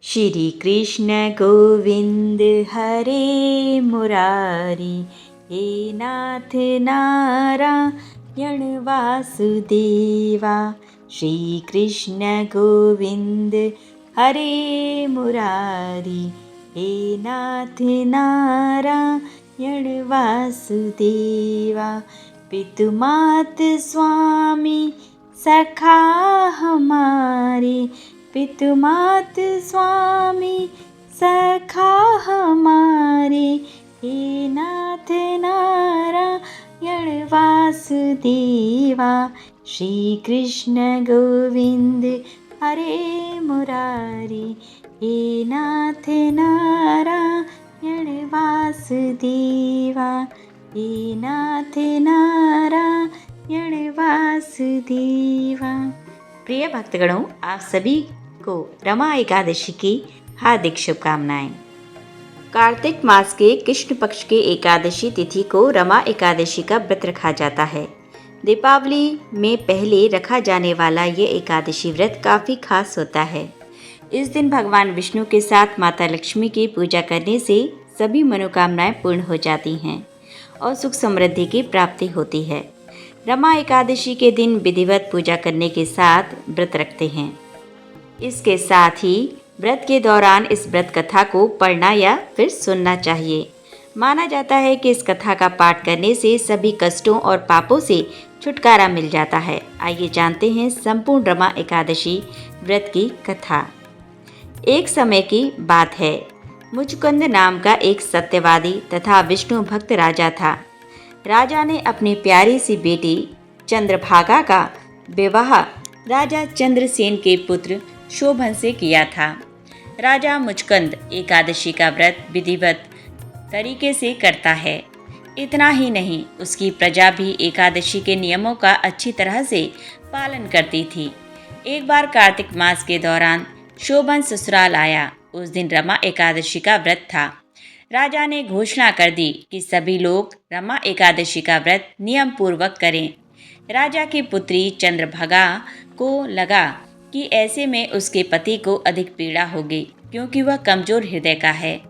श्री कृष्ण गोविंद हरे मुरारी, हे नाथ नारायण वासुदेवा। श्री कृष्ण गोविंद हरे मुरारी, हे नाथ नारायण वासुदेवा। पितु मात स्वामी सखा हमारे, पितु मात स्वामी सखा हमारे, हे नाथ नारायण वासुदेवा। श्री कृष्ण गोविंद हरे मुरारी, हे नाथ नारायण वासुदेवा, हे नाथ नारायण वासुदेवा। प्रिय भक्तगणों, आप सभी को रमा एकादशी की हार्दिक शुभकामनाएं। कार्तिक मास के कृष्ण पक्ष के एकादशी तिथि को रमा एकादशी का व्रत रखा जाता है। दीपावली में पहले रखा जाने वाला ये एकादशी व्रत काफ़ी खास होता है। इस दिन भगवान विष्णु के साथ माता लक्ष्मी की पूजा करने से सभी मनोकामनाएं पूर्ण हो जाती हैं और सुख समृद्धि की प्राप्ति होती है। रमा एकादशी के दिन विधिवत पूजा करने के साथ व्रत रखते हैं। इसके साथ ही व्रत के दौरान इस व्रत कथा को पढ़ना या फिर सुनना चाहिए। माना जाता है कि इस कथा का पाठ करने से सभी कष्टों और पापों से छुटकारा मिल जाता है। आइए जानते हैं संपूर्ण रमा एकादशी व्रत की कथा। एक समय की बात है, मुचकुंद नाम का एक सत्यवादी तथा विष्णु भक्त राजा था। राजा ने अपनी प्यारी सी बेटी चंद्रभागा का विवाह राजा चंद्रसेन के पुत्र शोभन से किया था। राजा मुचकुंद एकादशी का व्रत विधिवत तरीके से करता है। इतना ही नहीं, उसकी प्रजा भी एकादशी के नियमों का अच्छी तरह से पालन करती थी। एक बार कार्तिक मास के दौरान शोभन ससुराल आया। उस दिन रमा एकादशी का व्रत था। राजा ने घोषणा कर दी कि सभी लोग रमा एकादशी का व्रत नियम पूर्वक करें। राजा की पुत्री चंद्रभागा को लगा कि ऐसे में उसके पति को अधिक पीड़ा होगी, क्योंकि वह कमजोर हृदय का है।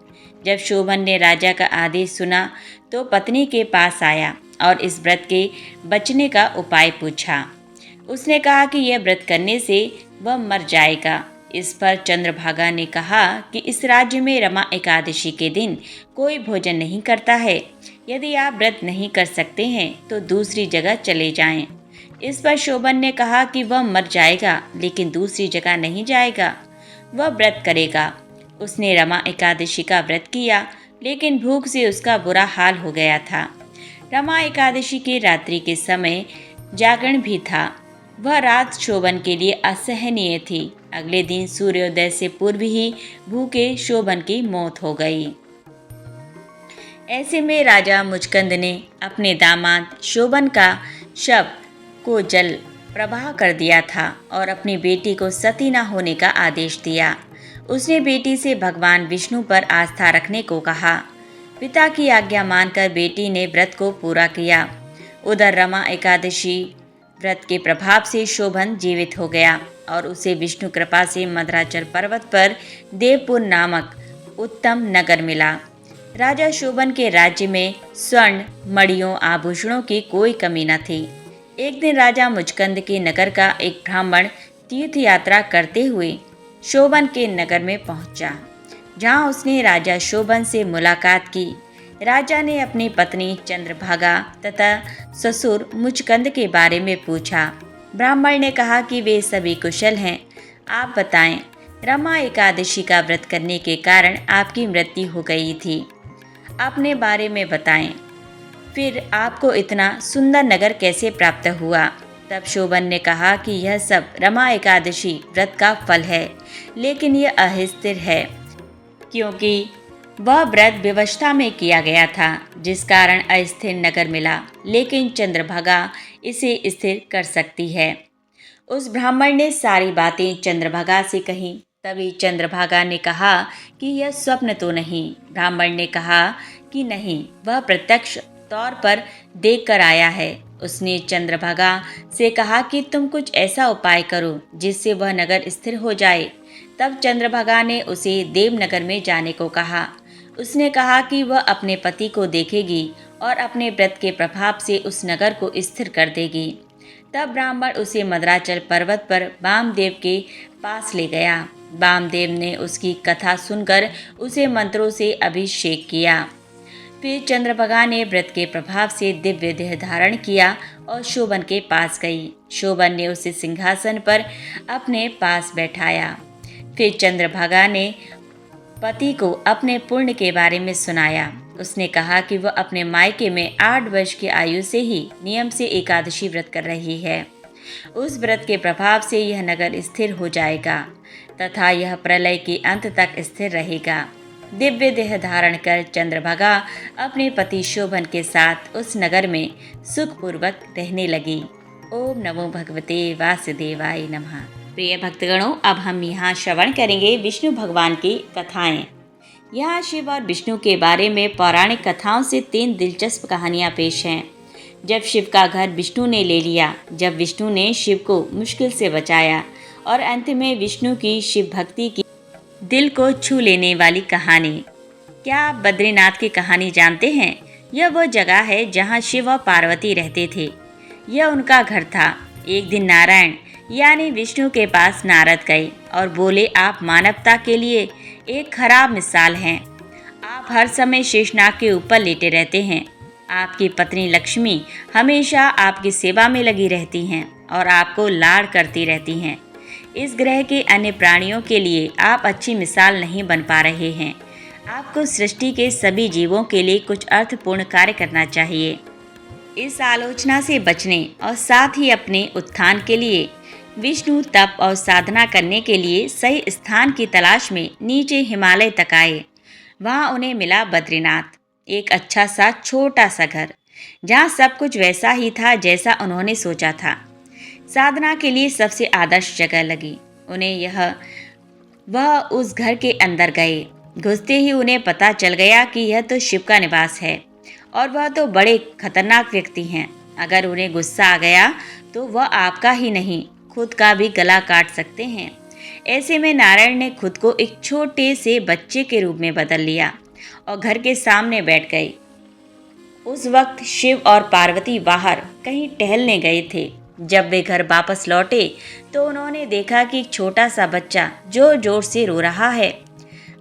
जब शोभन ने राजा का आदेश सुना तो पत्नी के पास आया और इस व्रत के बचने का उपाय पूछा। उसने कहा कि यह व्रत करने से वह मर जाएगा। इस पर चंद्रभागा ने कहा कि इस राज्य में रमा एकादशी के दिन कोई भोजन नहीं करता है। यदि आप व्रत नहीं कर सकते हैं तो दूसरी जगह चले जाएं। इस पर शोभन ने कहा कि वह मर जाएगा लेकिन दूसरी जगह नहीं जाएगा, वह व्रत करेगा। उसने रमा एकादशी का व्रत किया, लेकिन भूख से उसका बुरा हाल हो गया था। रमा एकादशी की रात्रि के समय जागरण भी था। वह रात शोभन के लिए असहनीय थी। अगले दिन सूर्योदय से पूर्व ही भूखे शोभन की मौत हो गई। ऐसे में राजा मुचकुंद ने अपने दामाद शोभन का शव को जल प्रवाह कर दिया था और अपनी बेटी को सती न होने का आदेश दिया। उसने बेटी से भगवान विष्णु पर आस्था रखने को कहा। पिता की आज्ञा मानकर बेटी ने व्रत को पूरा किया। उधर रमा एकादशी व्रत के प्रभाव से शोभन जीवित हो गया और उसे विष्णु कृपा से मद्राचल पर्वत पर देवपुर नामक उत्तम नगर मिला। राजा शोभन के राज्य में स्वर्ण, मणियों, आभूषणों की कोई कमी न थी। एक दिन राजा मुचकुंद के नगर का एक ब्राह्मण तीर्थ यात्रा करते हुए शोभन के नगर में पहुंचा, जहां उसने राजा शोभन से मुलाकात की। राजा ने अपनी पत्नी चंद्रभागा तथा ससुर मुचकुंद के बारे में पूछा। ब्राह्मण ने कहा कि वे सभी कुशल हैं। आप बताएं, रमा एकादशी का व्रत करने के कारण आपकी मृत्यु हो गई थी। अपने बारे में बताएं, फिर आपको इतना सुंदर नगर कैसे प्राप्त हुआ? तब शोभन ने कहा कि यह सब रमा एकादशी व्रत का फल है, लेकिन यह अस्थिर है, क्योंकि वह व्रत विवशता में किया गया था, जिस कारण अस्थिर नगर मिला, लेकिन चंद्रभागा इसे स्थिर कर सकती है। उस ब्राह्मण ने सारी बातें चंद्रभागा से कही। तभी चंद्रभागा ने कहा कि यह स्वप्न तो नहीं। ब्राह्मण ने कहा कि नहीं, वह प्रत्यक्ष तौर पर देख कर आया है। उसने चंद्रभागा से कहा कि तुम कुछ ऐसा उपाय करो जिससे वह नगर स्थिर हो जाए। तब चंद्रभागा ने उसे देवनगर में जाने को कहा। उसने कहा कि वह अपने पति को देखेगी और अपने व्रत के प्रभाव से उस नगर को स्थिर कर देगी। तब ब्राह्मण उसे मद्राचल पर्वत पर वामदेव के पास ले गया। वामदेव ने उसकी कथा सुनकर उसे मंत्रों से अभिषेक किया। फिर चंद्रभागा ने व्रत के प्रभाव से दिव्य देह धारण किया और शोभन के पास गई। शोभन ने उसे सिंहासन पर अपने पास बैठाया। फिर चंद्रभागा ने पति को अपने पुण्य के बारे में सुनाया। उसने कहा कि वह अपने मायके में 8 वर्ष की आयु से ही नियम से एकादशी व्रत कर रही है। उस व्रत के प्रभाव से यह नगर स्थिर हो जाएगा तथा यह प्रलय के अंत तक स्थिर रहेगा। दिव्य देह धारण कर चंद्रभागा अपने पति शोभन के साथ उस नगर में सुखपूर्वक रहने लगी। ओम नमो भगवते वासुदेवाय नमः। प्रिय भक्तगणों, अब हम यहाँ श्रवण करेंगे विष्णु भगवान की कथाएं। यहाँ शिव और विष्णु के बारे में पौराणिक कथाओं से 3 दिलचस्प कहानियाँ पेश हैं। जब शिव का घर विष्णु ने ले लिया, जब विष्णु ने शिव को मुश्किल से बचाया और अंत में विष्णु की शिव भक्ति की दिल को छू लेने वाली कहानी। क्या आप बद्रीनाथ की कहानी जानते हैं? यह वो जगह है जहाँ शिव और पार्वती रहते थे। यह उनका घर था। एक दिन नारायण यानी विष्णु के पास नारद गए और बोले, आप मानवता के लिए एक खराब मिसाल हैं। आप हर समय शेषनाग के ऊपर लेटे रहते हैं। आपकी पत्नी लक्ष्मी हमेशा आपकी सेवा में लगी रहती हैं और आपको लाड़ करती रहती हैं। इस ग्रह के अन्य प्राणियों के लिए आप अच्छी मिसाल नहीं बन पा रहे हैं। आपको सृष्टि के सभी जीवों के लिए कुछ अर्थपूर्ण कार्य करना चाहिए। इस आलोचना से बचने और साथ ही अपने उत्थान के लिए विष्णु तप और साधना करने के लिए सही स्थान की तलाश में नीचे हिमालय तक आए। वहाँ उन्हें मिला बद्रीनाथ, एक अच्छा सा छोटा सा घर जहाँ सब कुछ वैसा ही था जैसा उन्होंने सोचा था। साधना के लिए सबसे आदर्श जगह लगी उन्हें वह उस घर के अंदर गए। घुसते ही उन्हें पता चल गया कि यह तो शिव का निवास है और वह तो बड़े खतरनाक व्यक्ति हैं। अगर उन्हें गुस्सा आ गया तो वह आपका ही नहीं, खुद का भी गला काट सकते हैं। ऐसे में नारायण ने खुद को एक छोटे से बच्चे के रूप में बदल लिया और घर के सामने बैठ गए। उस वक्त शिव और पार्वती बाहर कहीं टहलने गए थे। जब वे घर वापस लौटे तो उन्होंने देखा कि एक छोटा सा बच्चा जोर जोर से रो रहा है।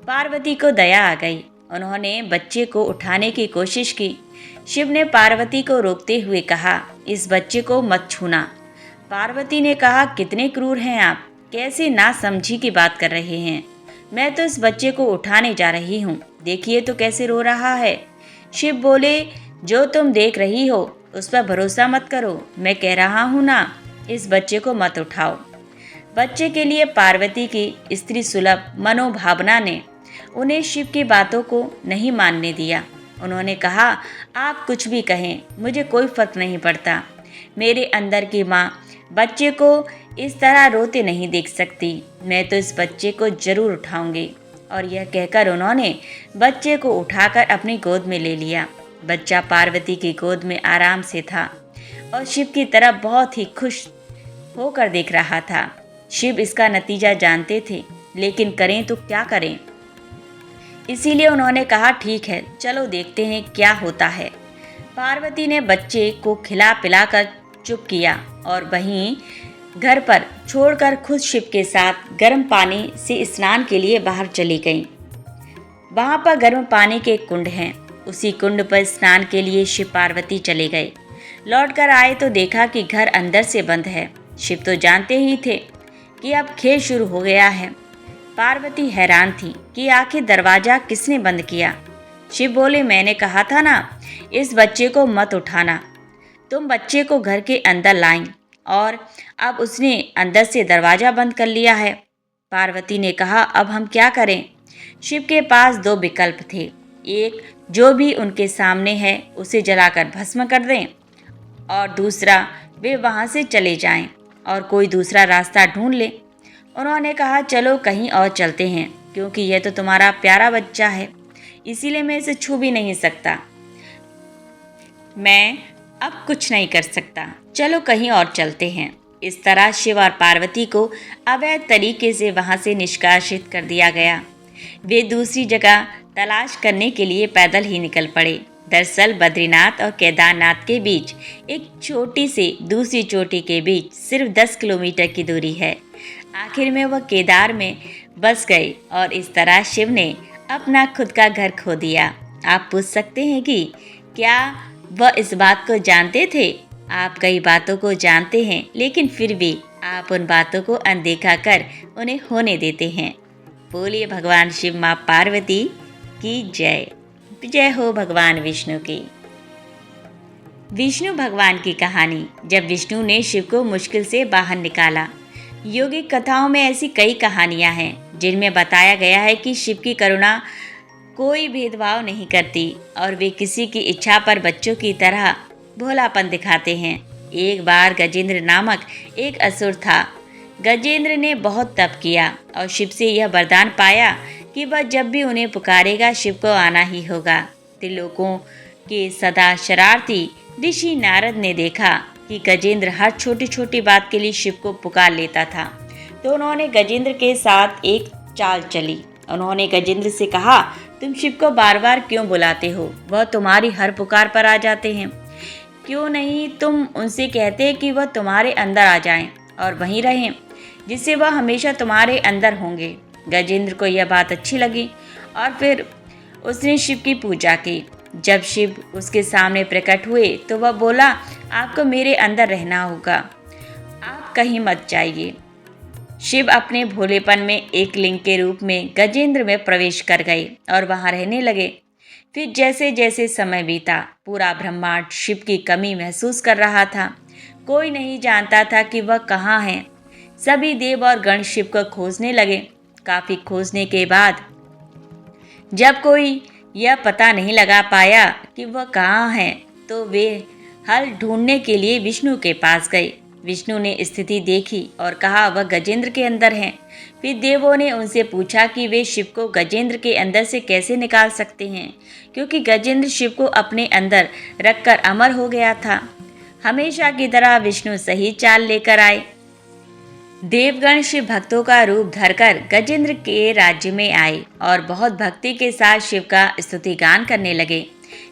पार्वती को दया आ गई। उन्होंने बच्चे को उठाने की कोशिश की। शिव ने पार्वती को रोकते हुए कहा, इस बच्चे को मत छूना। पार्वती ने कहा, कितने क्रूर हैं आप, कैसे नासमझी की बात कर रहे हैं। मैं तो इस बच्चे को उठाने जा रही हूँ, देखिए तो कैसे रो रहा है। शिव बोले, जो तुम देख रही हो उस पर भरोसा मत करो, मैं कह रहा हूँ ना, इस बच्चे को मत उठाओ। बच्चे के लिए पार्वती की स्त्री सुलभ मनोभावना ने उन्हें शिव की बातों को नहीं मानने दिया। उन्होंने कहा, आप कुछ भी कहें, मुझे कोई फर्क नहीं पड़ता। मेरे अंदर की माँ बच्चे को इस तरह रोते नहीं देख सकती। मैं तो इस बच्चे को जरूर उठाऊंगी। और यह कहकर उन्होंने बच्चे को उठाकर अपनी गोद में ले लिया। बच्चा पार्वती की गोद में आराम से था और शिव की तरफ बहुत ही खुश होकर देख रहा था। शिव इसका नतीजा जानते थे, लेकिन करें तो क्या करें। इसीलिए उन्होंने कहा, ठीक है, चलो देखते हैं क्या होता है। पार्वती ने बच्चे को खिला पिलाकर चुप किया और वहीं घर पर छोड़कर खुद शिव के साथ गर्म पानी से स्नान के लिए बाहर चली गईं। वहाँ पर गर्म पानी के कुंड हैं। उसी कुंड पर स्नान के लिए शिव पार्वती चले गए। लौटकर आए तो देखा कि घर अंदर से बंद है। शिव तो जानते ही थे कि अब खेल शुरू हो गया है। पार्वती हैरान थी कि आखिर दरवाजा किसने बंद किया। शिव बोले, मैंने कहा था ना, इस बच्चे को मत उठाना। तुम बच्चे को घर के अंदर लाईं और अब उसने अंदर से दरवाजा बंद कर लिया है। पार्वती ने कहा, अब हम क्या करें। शिव के पास 2 विकल्प थे। एक, जो भी उनके सामने है उसे जलाकर भस्म कर दें, और दूसरा, वे वहाँ से चले जाएं और कोई दूसरा रास्ता ढूंढ लें। उन्होंने कहा, चलो कहीं और चलते हैं, क्योंकि यह तो तुम्हारा प्यारा बच्चा है, इसीलिए मैं इसे छू भी नहीं सकता। मैं अब कुछ नहीं कर सकता, चलो कहीं और चलते हैं। इस तरह शिव और पार्वती को अवैध तरीके से वहां से निष्कासित कर दिया गया। वे दूसरी जगह तलाश करने के लिए पैदल ही निकल पड़े। दरअसल बद्रीनाथ और केदारनाथ के बीच एक चोटी से दूसरी चोटी के बीच सिर्फ 10 किलोमीटर की दूरी है। आखिर में वह केदार में बस गए और इस तरह शिव ने अपना खुद का घर खो दिया। आप पूछ सकते हैं कि क्या वह इस बात को जानते थे? आप कई बातों को जानते हैं, लेकिन फिर भी आप उन बातों को अनदेखा कर उन्हें होने देते हैं। बोलिए भगवान शिव माँ पार्वती की जय। जय हो भगवान विष्णु की। विष्णु भगवान की कहानी। जब विष्णु ने शिव को मुश्किल से बाहर निकाला। योगिक कथाओं में ऐसी कई कहानियां हैं जिनमें बताया गया है कि शिव की करुणा कोई भेदभाव नहीं करती और वे किसी की इच्छा पर बच्चों की तरह भोलापन दिखाते हैं। एक बार गजेंद्र नामक एक असुर था। गजेंद्र ने बहुत तप किया और शिव से यह वरदान पाया कि वह जब भी उन्हें पुकारेगा शिव को आना ही होगा। त्रिलोकों के सदा शरारती ऋषि नारद ने देखा कि गजेंद्र हर छोटी छोटी बात के लिए शिव को पुकार लेता था, तो उन्होंने गजेंद्र के साथ एक चाल चली। उन्होंने गजेंद्र से कहा, तुम शिव को बार बार क्यों बुलाते हो? वह तुम्हारी हर पुकार पर आ जाते हैं। क्यों नहीं तुम उनसे कहते कि वह तुम्हारे अंदर आ जाएं और वहीं रहें, जिससे वह हमेशा तुम्हारे अंदर होंगे। गजेंद्र को यह बात अच्छी लगी और फिर उसने शिव की पूजा की। जब शिव उसके सामने प्रकट हुए तो वह बोला, आपको मेरे अंदर रहना होगा, आप कहीं मत जाइए। शिव अपने भोलेपन में एक लिंग के रूप में गजेंद्र में प्रवेश कर गए और वहां रहने लगे। फिर जैसे जैसे समय बीता, पूरा ब्रह्मांड शिव की कमी महसूस कर रहा था। कोई नहीं जानता था कि वह कहाँ है। सभी देव और गण शिव को खोजने लगे। काफी खोजने के बाद जब कोई यह पता नहीं लगा पाया कि वह कहाँ है, तो वे हल ढूंढने के लिए विष्णु के पास गए। विष्णु ने स्थिति देखी और कहा वह गजेंद्र के अंदर हैं। फिर देवों ने उनसे पूछा कि वे शिव को गजेंद्र के अंदर से कैसे निकाल सकते हैं, क्योंकि गजेंद्र शिव को अपने अंदर रखकर अमर हो गया था। हमेशा की तरह विष्णु सही चाल लेकर आए। देवगण शिव भक्तों का रूप धरकर गजेंद्र के राज्य में आए और बहुत भक्ति के साथ शिव का स्तुति गान करने लगे।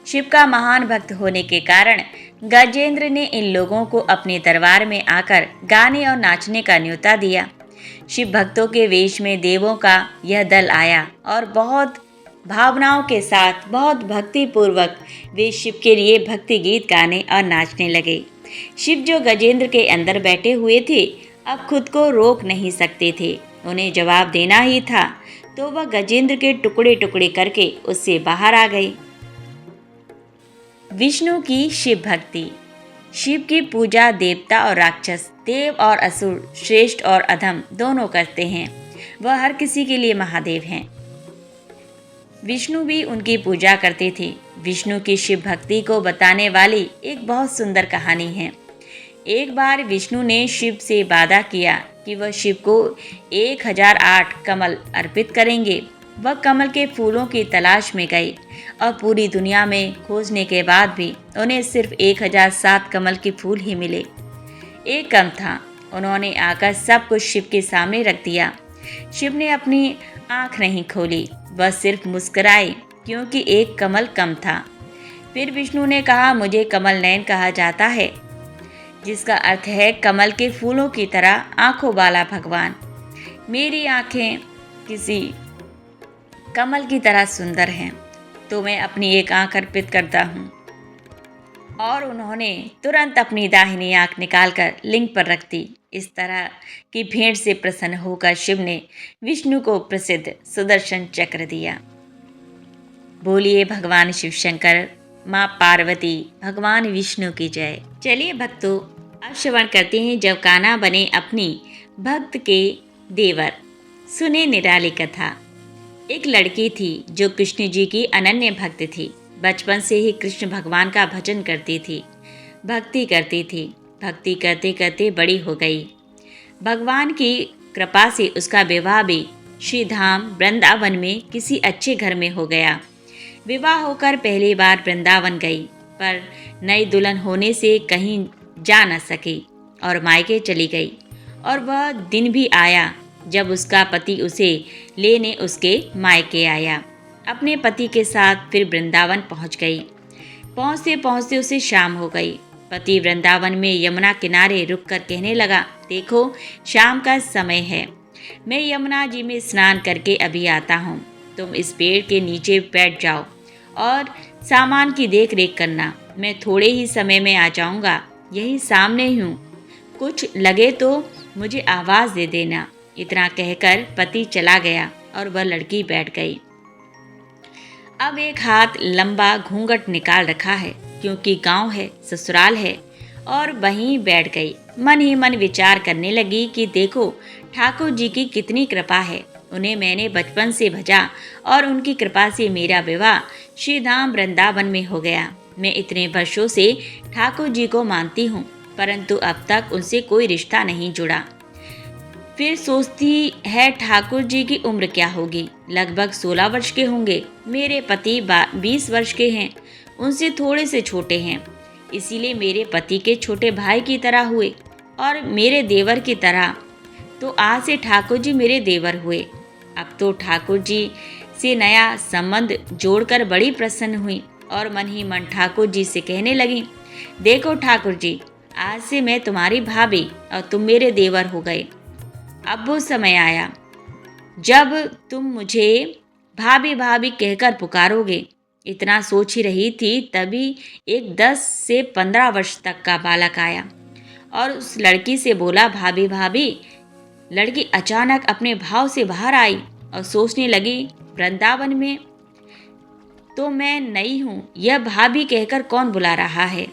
शिव का महान भक्त होने के कारण गजेंद्र ने इन लोगों को अपने दरबार में आकर गाने और नाचने का न्योता दिया। शिव भक्तों के वेश में देवों का यह दल आया और बहुत भावनाओं के साथ, बहुत भक्ति पूर्वक वे शिव के लिए भक्ति गीत गाने और नाचने लगे। शिव जो गजेंद्र के अंदर बैठे हुए थे, अब खुद को रोक नहीं सकते थे। उन्हें जवाब देना ही था, तो वह गजेंद्र के टुकड़े टुकड़े करके उससे बाहर आ गए। विष्णु की शिव भक्ति। शिव की पूजा देवता और राक्षस, देव और असुर, श्रेष्ठ और अधम दोनों करते हैं। वह हर किसी के लिए महादेव हैं। विष्णु भी उनकी पूजा करते थे। विष्णु की शिव भक्ति को बताने वाली एक बहुत सुंदर कहानी है। एक बार विष्णु ने शिव से वादा किया कि वह शिव को 1008 कमल अर्पित करेंगे। वह कमल के फूलों की तलाश में गए और पूरी दुनिया में खोजने के बाद भी उन्हें सिर्फ 1007 कमल के फूल ही मिले। एक कम था। उन्होंने आकर सब कुछ शिव के सामने रख दिया। शिव ने अपनी आंख नहीं खोली, वह सिर्फ मुस्कुराए, क्योंकि एक कमल कम था। फिर विष्णु ने कहा, मुझे कमल नयन कहा जाता है, जिसका अर्थ है कमल के फूलों की तरह आंखों वाला भगवान। मेरी आंखें किसी कमल की तरह सुंदर हैं, तो मैं अपनी एक आंख अर्पित करता हूँ। और उन्होंने तुरंत अपनी दाहिनी आंख निकालकर लिंग पर रख दी। इस तरह की भेंट से प्रसन्न होकर शिव ने विष्णु को प्रसिद्ध सुदर्शन चक्र दिया। बोलिए भगवान शिव शंकर, माँ पार्वती, भगवान विष्णु की जय। चलिए भक्तों, अब श्रवण करते हैं जब कान्हा बने अपनी भक्त के देवर। सुने निराली कथा। एक लड़की थी जो कृष्ण जी की अनन्य भक्त थी। बचपन से ही कृष्ण भगवान का भजन करती थी, भक्ति करती थी। भक्ति करते करते बड़ी हो गई। भगवान की कृपा से उसका विवाह भी श्री धाम वृंदावन में किसी अच्छे घर में हो गया। विवाह होकर पहली बार वृंदावन गई, पर नई दुल्हन होने से कहीं जा न सकी और मायके चली गई। और वह दिन भी आया जब उसका पति उसे लेने उसके मायके आया। अपने पति के साथ फिर वृंदावन पहुंच गई। पहुंचते पहुंचते उसे शाम हो गई। पति वृंदावन में यमुना किनारे रुककर कहने लगा, देखो शाम का समय है, मैं यमुना जी में स्नान करके अभी आता हूँ। तुम इस पेड़ के नीचे बैठ जाओ और सामान की देख रेख करना। मैं थोड़े ही समय में आ जाऊँगा, यही सामने ही हूँ। कुछ लगे तो मुझे आवाज़ दे देना। इतना कहकर पति चला गया और वह लड़की बैठ गई। अब एक हाथ लंबा घूंघट निकाल रखा है, क्योंकि गांव है, ससुराल है, और वहीं बैठ गई। मन ही मन विचार करने लगी कि देखो ठाकुर जी की कितनी कृपा है। उन्हें मैंने बचपन से भजा और उनकी कृपा से मेरा विवाह श्री धाम वृंदावन में हो गया। मैं इतने वर्षों से ठाकुर जी को मानती हूँ, परंतु अब तक उनसे कोई रिश्ता नहीं जुड़ा। फिर सोचती है ठाकुर जी की उम्र क्या होगी, लगभग 16 वर्ष के होंगे। मेरे पति 20 वर्ष के हैं, उनसे थोड़े से छोटे हैं, इसीलिए मेरे पति के छोटे भाई की तरह हुए और मेरे देवर की तरह। तो आज से ठाकुर जी मेरे देवर हुए। अब तो ठाकुर जी से नया संबंध जोड़कर बड़ी प्रसन्न हुई और मन ही मन ठाकुर जी से कहने लगी, देखो ठाकुर जी, आज से मैं तुम्हारी भाभी और तुम मेरे देवर हो गए। अब वो समय आया जब तुम मुझे भाभी भाभी कहकर पुकारोगे। इतना सोच ही रही थी, तभी एक 10 से 15 वर्ष तक का बालक आया और उस लड़की से बोला, भाभी भाभी। लड़की अचानक अपने भाव से बाहर आई और सोचने लगी, वृंदावन में तो मैं नई हूँ, यह भाभी कहकर कौन बुला रहा है।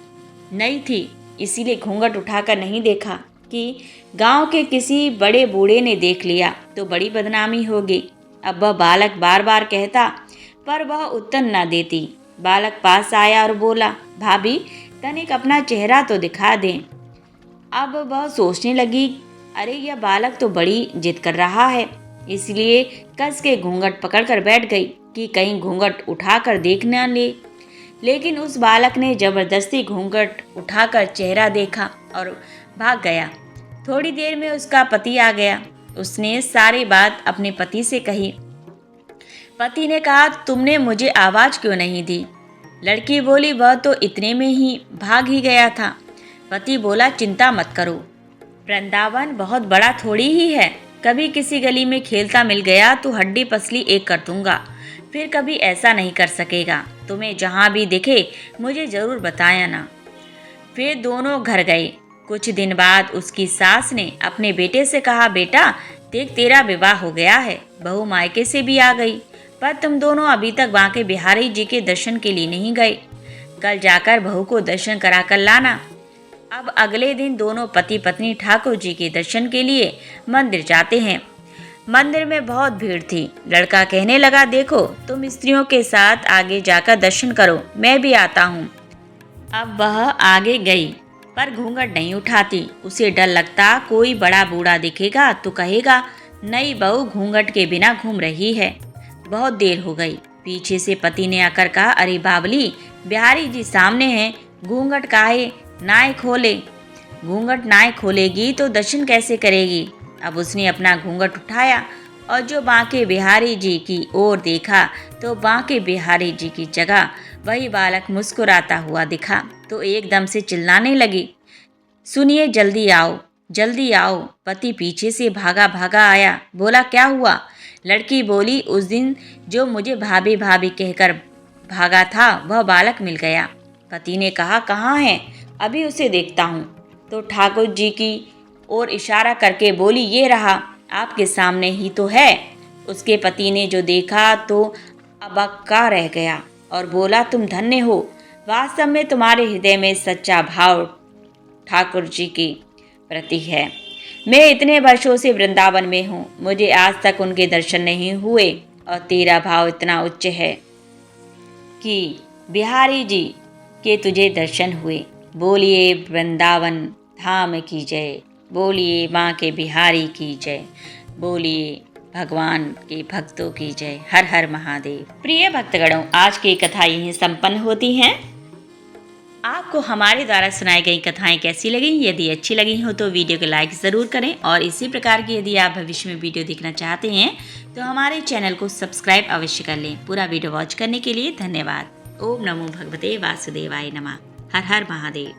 नई थी इसीलिए घूंघट उठाकर नहीं देखा कि गांव के किसी बड़े बूढ़े ने देख लिया तो बड़ी बदनामी होगी। अब वह बालक बार बार कहता, पर वह उत्तर न देती। बालक पास आया और बोला, भाभी तनिक अपना चेहरा तो दिखा दें। अब वह सोचने लगी, अरे यह बालक तो बड़ी जिद कर रहा है, इसलिए कस के घूंघट पकड़कर बैठ गई कि कहीं घूंघट उठाकर देख न ले। लेकिन उस बालक ने जबरदस्ती घूंघट उठाकर चेहरा देखा और भाग गया। थोड़ी देर में उसका पति आ गया। उसने सारी बात अपने पति से कही। पति ने कहा, तुमने मुझे आवाज़ क्यों नहीं दी। लड़की बोली, वह तो इतने में ही भाग ही गया था। पति बोला, चिंता मत करो, वृंदावन बहुत बड़ा थोड़ी ही है। कभी किसी गली में खेलता मिल गया तो हड्डी पसली एक कर दूंगा, फिर कभी ऐसा नहीं कर सकेगा। तुम्हें जहाँ भी दिखे मुझे ज़रूर बताया ना। फिर दोनों घर गए। कुछ दिन बाद उसकी सास ने अपने बेटे से कहा, बेटा देख तेरा विवाह हो गया है, बहू मायके से भी आ गई, पर तुम दोनों अभी तक बांके बिहारी जी के दर्शन के लिए नहीं गए। कल जाकर बहू को दर्शन कराकर लाना। अब अगले दिन दोनों पति पत्नी ठाकुर जी के दर्शन के लिए मंदिर जाते हैं। मंदिर में बहुत भीड़ थी। लड़का कहने लगा, देखो तुम स्त्रियों के साथ आगे जाकर दर्शन करो, मैं भी आता हूँ। अब वह आगे गई पर घूंघट नहीं उठाती। उसे डर लगता कोई बड़ा बूढ़ा दिखेगा तो कहेगा, नई बहू घूंघट के बिना घूम रही है। बहुत देर हो गई। पीछे से पति ने आकर कहा, अरे बावली, बिहारी जी सामने हैं, घूंघट काहे नाय खोले। घूंघट नाय खोलेगी तो दर्शन कैसे करेगी। अब उसने अपना घूंघट उठाया और जो बांके बिहारी जी की ओर देखा तो बांके बिहारी जी की जगह वही बालक मुस्कुराता हुआ दिखा तो एकदम से चिल्लाने लगी, सुनिए जल्दी आओ जल्दी आओ। पति पीछे से भागा भागा आया, बोला क्या हुआ। लड़की बोली, उस दिन जो मुझे भाभी भाभी कहकर भागा था वह बालक मिल गया। पति ने कहा, कहाँ है, अभी उसे देखता हूँ। तो ठाकुर जी की ओर इशारा करके बोली, ये रहा, आपके सामने ही तो है। उसके पति ने जो देखा तो अबक्का रह गया और बोला, तुम धन्य हो, वास्तव में तुम्हारे हृदय में सच्चा भाव ठाकुर जी के प्रति है। मैं इतने वर्षों से वृंदावन में हूँ, मुझे आज तक उनके दर्शन नहीं हुए और तेरा भाव इतना उच्च है कि बिहारी जी के तुझे दर्शन हुए। बोलिए वृंदावन धाम की जय, बोलिए माँ के बिहारी की जय, बोलिए भगवान के भक्तों की जय। हर हर महादेव। प्रिय भक्तगणों, आज की कथा यहीं संपन्न होती है। आपको हमारे द्वारा सुनाई गई कथाएं कैसी लगी? यदि अच्छी लगी हो तो वीडियो को लाइक ज़रूर करें और इसी प्रकार की यदि आप भविष्य में वीडियो देखना चाहते हैं तो हमारे चैनल को सब्सक्राइब अवश्य कर लें। पूरा वीडियो वॉच करने के लिए धन्यवाद। ओम नमो भगवते वासुदेवाय नमः। हर हर महादेव।